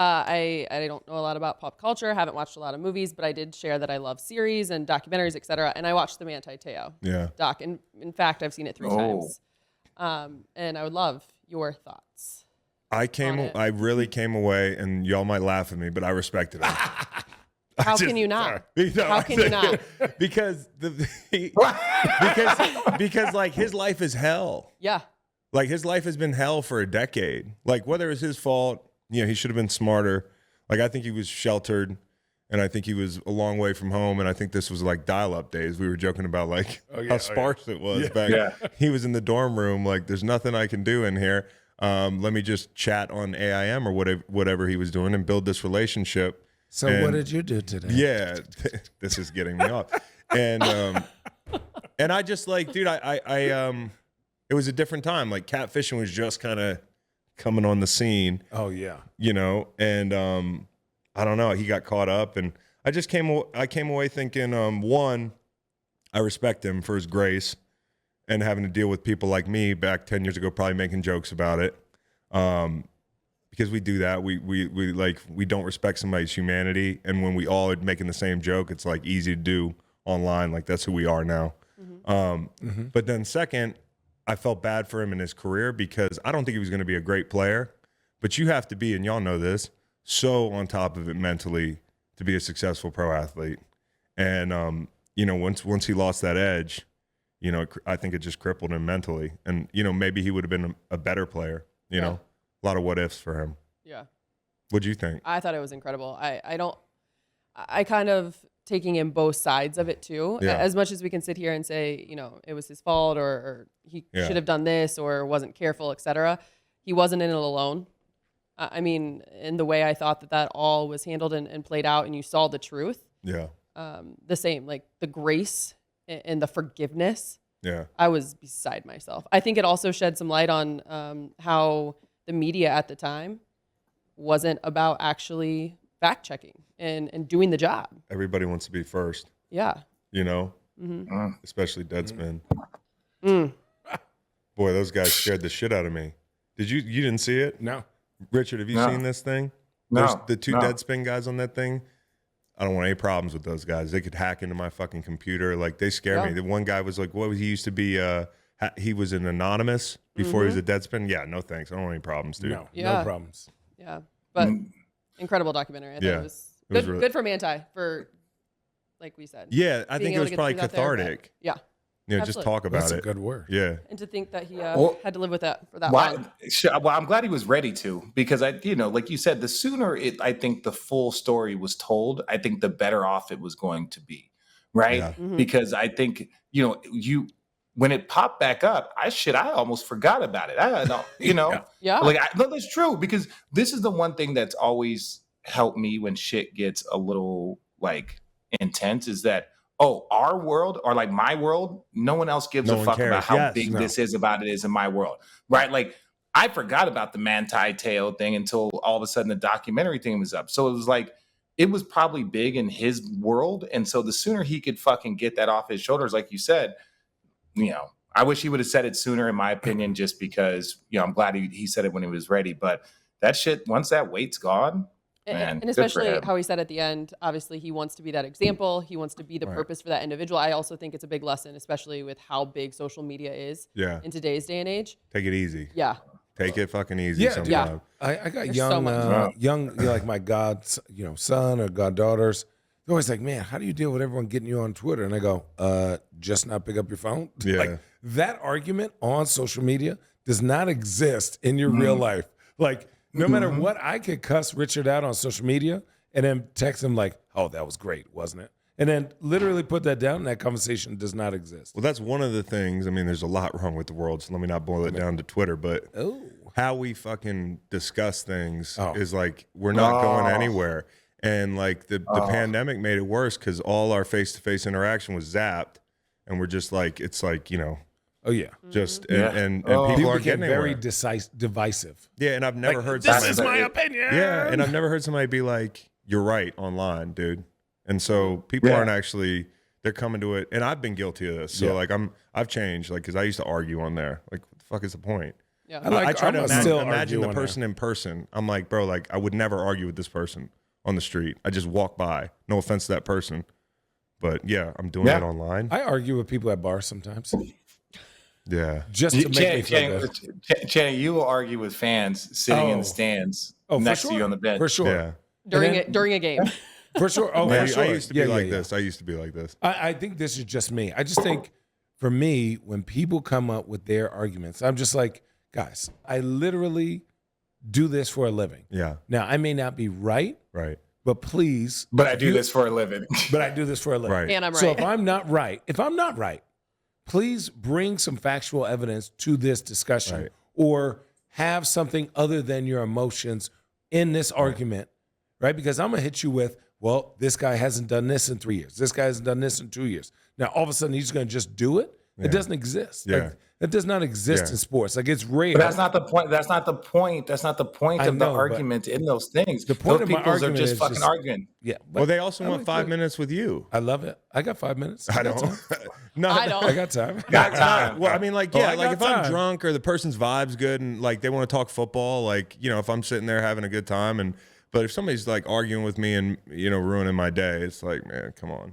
I don't know a lot about pop culture. Haven't watched a lot of movies, but I did share that I love series and documentaries, etc. And I watched the Manti Te'o doc. And in fact, I've seen it 3 times. And I would love your thoughts. I really came away, and y'all might laugh at me, but I respected him. How can you not? How can you not? Because because like his life is hell. Yeah. Like his life has been hell for a decade. Like whether it was his fault, he should have been smarter. Like I think he was sheltered, and I think he was a long way from home. And I think this was like dial-up days. We were joking about like how sparse it was back. Yeah. He was in the dorm room. Like there's nothing I can do in here. Let me just chat on AIM or whatever he was doing and build this relationship. So what did you do today? Yeah, this is getting me off. And I just like, dude, it was a different time. Like catfishing was just kind of coming on the scene. Oh yeah. And I don't know, he got caught up, and I came away thinking, one, I respect him for his grace and having to deal with people like me back 10 years ago, probably making jokes about it. Because we do that, we don't respect somebody's humanity, and when we all are making the same joke, it's like easy to do online. Like that's who we are now. But then second, I felt bad for him in his career because I don't think he was going to be a great player, but you have to be, and y'all know this, so on top of it mentally to be a successful pro athlete. And once he lost that edge, I think it just crippled him mentally, and maybe he would have been a better player. A lot of what ifs for him. Yeah. What'd you think? I thought it was incredible. I kind of taking in both sides of it too. Yeah. As much as we can sit here and say, it was his fault or he should have done this or wasn't careful, etc. He wasn't in it alone. I mean, in the way I thought that all was handled and played out, and you saw the truth. Yeah. The same, like the grace and the forgiveness. Yeah. I was beside myself. I think it also shed some light on how the media at the time wasn't about actually fact checking and doing the job. Everybody wants to be first. Yeah. Especially Deadspin. Boy, those guys scared the shit out of me. You didn't see it? No. Richard, have you seen this thing? No. There's the 2 Deadspin guys on that thing. I don't want any problems with those guys. They could hack into my fucking computer. Like they scare me. The one guy was like, he used to be he was an anonymous before he was a Deadspin. Yeah, no thanks. I don't want any problems, dude. No problems. Yeah, but incredible documentary. I thought it was good, really good for Manti, for like we said. Yeah, I think it was probably cathartic. Yeah. Just talk about it. That's a good word. Yeah. And to think that he had to live with that for that long. Well, I'm glad he was ready to, because like you said, the sooner I think the full story was told, I think the better off it was going to be, right? Yeah. Because I think when it popped back up, I almost forgot about it. I know, yeah. Like that's true, because this is the one thing that's always helped me when shit gets a little like intense is that. Oh, our world, or like my world, no one else gives a fuck about how big this is about it is in my world, right? Like I forgot about the Manti Te'o thing until all of a sudden the documentary thing was up. So it was like, it was probably big in his world. And so the sooner he could fucking get that off his shoulders, like you said, I wish he would have said it sooner, in my opinion, just because, I'm glad he said it when he was ready. But that shit, once that weight's gone, man, and especially how he said at the end, obviously he wants to be that example. He wants to be the purpose for that individual. I also think it's a big lesson, especially with how big social media is in today's day and age. Take it easy. Yeah. Take it fucking easy. Yeah. I got young, like my son or goddaughters. They're always like, man, how do you deal with everyone getting you on Twitter? And I go, just not pick up your phone. Yeah. Like that argument on social media does not exist in your real life. Like, no matter what, I could cuss Richard out on social media and then text him like, oh, that was great, wasn't it? And then literally put that down, and that conversation does not exist. Well, that's one of the things. I mean, there's a lot wrong with the world, so let me not boil it down to Twitter, but how we fucking discuss things is like we're not going anywhere. And like the pandemic made it worse because all our face-to-face interaction was zapped, and we're just like, it's like, Oh yeah, just and people are getting very divisive. Yeah, and I've never heard. This is my opinion. Yeah, and I've never heard somebody be like, "You're right" online, dude. And so people aren't actually. They're coming to it, and I've been guilty of this. So like I've changed, like because I used to argue on there. Like, what the fuck is the point? Yeah. I try to still imagine argue the on person in person. I'm like, bro, like I would never argue with this person on the street. I just walk by. No offense to that person. But yeah, I'm doing it online. I argue with people at bars sometimes. Yeah. Just to make me feel good. Channing, you will argue with fans sitting in the stands next to you on the bench. For sure. Yeah. During a game. For sure. Oh, Yeah, for sure. I used to be like this. I used to be like this. I think this is just me. I just think for me, when people come up with their arguments, I'm just like, guys, I literally do this for a living. Yeah. Now, I may not be right, Right. but please. But I do this for a living. But I do this for a living. Right. And I'm right. So if I'm not right, please bring some factual evidence to this discussion or have something other than your emotions in this argument, right? Because I'm going to hit you with, well, this guy hasn't done this in 3 years. This guy hasn't done this in 2 years. Now, all of a sudden, he's going to just do it. Yeah. It doesn't exist. Yeah. Like, that does not exist in sports. Like, it's rare. But that's not the point. That's not the point. That's not the point of the argument in those things. The point those of my people are argument just is fucking arguing. Yeah. Well, they also want 5 minutes with you. I love it. I got 5 minutes. I don't. No, I don't. I got time. Got time. Well, I mean, like, I yeah, like got if I'm time. drunk or the person's vibe's good and like they want to talk football, like, you know, if I'm sitting there having a good time but if somebody's like arguing with me and, you know, ruining my day, it's like, man, come on.